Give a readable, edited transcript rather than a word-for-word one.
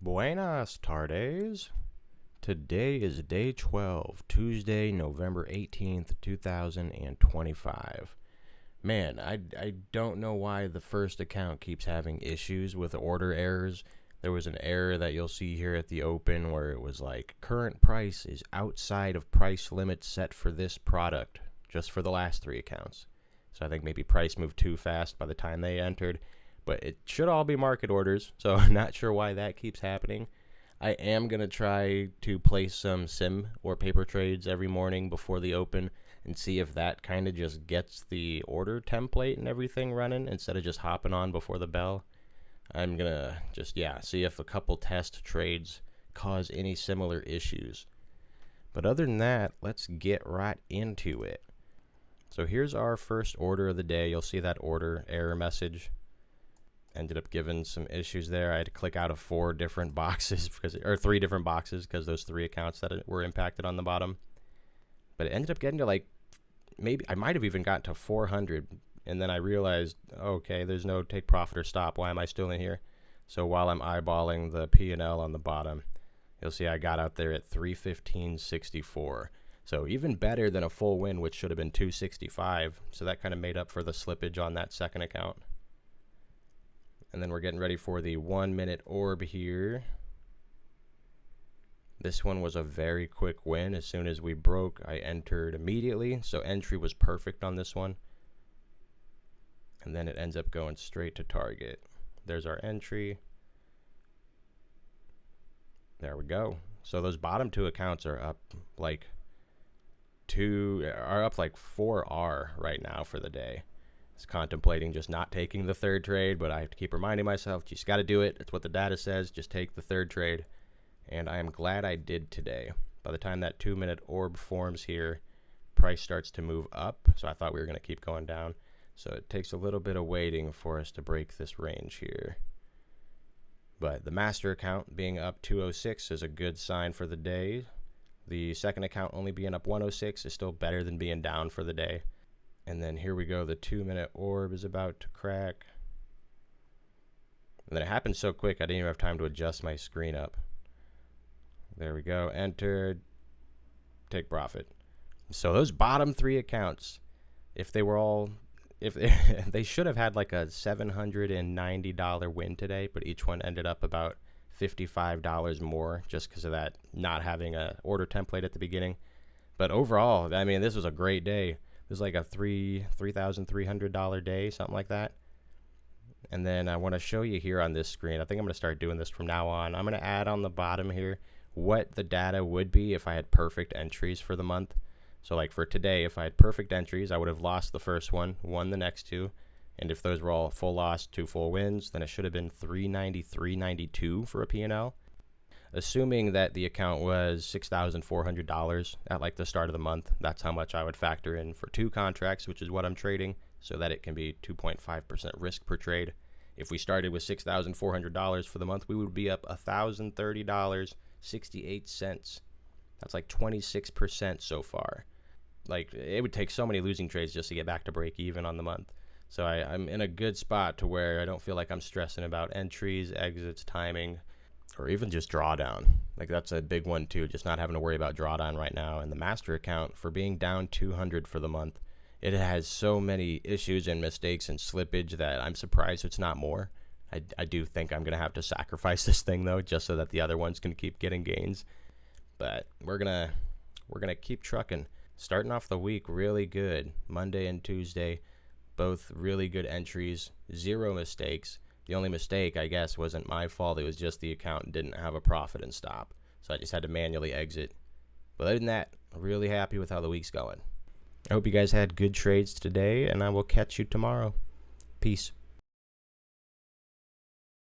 Buenas tardes. Today is day 12, Tuesday, November 18th, 2025. Man, I don't know why the first account keeps having issues with order errors. There was an error that you'll see here at the open where it was like, current price is outside of price limits set for this product, just for the last three accounts. So I think maybe price moved too fast by the time they entered. But it should all be market orders, so I'm not sure why that keeps happening. I am going to try to place some sim or paper trades every morning before the open and see if that kind of just gets the order template and everything running instead of just hopping on before the bell. I'm going to just, see if a couple test trades cause any similar issues. But other than that, let's get right into it. So here's our first order of the day. You'll see that order error message. Ended up giving some issues there. I had to click out of three different boxes because those three accounts that were impacted on the bottom. But it ended up getting to maybe I might have even gotten to 400, and then I realized, okay, there's no take profit or stop. Why am I still in here? So while I'm eyeballing the P&L on the bottom, you'll see I got out there at 315.64. So even better than a full win, which should have been 265. So that kind of made up for the slippage on that second account. And then we're getting ready for the 1 minute orb here. This one was a very quick win. As soon as we broke, I entered immediately. So entry was perfect on this one. And then it ends up going straight to target. There's our entry. There we go. So those bottom two accounts are up like 4R right now for the day. I was contemplating just not taking the third trade, but I have to keep reminding myself, you just got to do it. It's what the data says. Just take the third trade. And I am glad I did today. By the time that 2 minute orb forms here, price starts to move up. So I thought we were going to keep going down. So it takes a little bit of waiting for us to break this range here. But the master account being up 206 is a good sign for the day. The second account only being up 106 is still better than being down for the day. And then here we go. The 2 minute orb is about to crack. And then it happened so quick, I didn't even have time to adjust my screen up. There we go. Entered. Take profit. So those bottom three accounts, if they they should have had like a $790 win today, but each one ended up about $55 more just because of that not having a order template at the beginning. But overall, I mean, this was a great day. It was like a $3,300 day, something like that. And then I want to show you here on this screen. I think I'm going to start doing this from now on. I'm going to add on the bottom here what the data would be if I had perfect entries for the month. So like for today, if I had perfect entries, I would have lost the first one, won the next two. And if those were all full loss, two full wins, then it should have been $393.92 for a P&L. Assuming that the account was $6,400 at like the start of the month, that's how much I would factor in for two contracts, which is what I'm trading, so that it can be 2.5% risk per trade. If we started with $6,400 for the month, we would be up $1,030.68. That's like 26% so far. Like, it would take so many losing trades just to get back to break even on the month. So I'm in a good spot to where I don't feel like I'm stressing about entries, exits, timing, or even just drawdown. Like, that's a big one too, just not having to worry about drawdown right now. And the master account, for being down 200 for the month, it has so many issues and mistakes and slippage that I'm surprised it's not more. I do think I'm going to have to sacrifice this thing though, just so that the other ones can keep getting gains. But we're gonna keep trucking. Starting off the week really good. Monday and Tuesday, both really good entries, zero mistakes. The only mistake, I guess, wasn't my fault. It was just the account didn't have a profit and stop. So I just had to manually exit. But other than that, I'm really happy with how the week's going. I hope you guys had good trades today, and I will catch you tomorrow. Peace.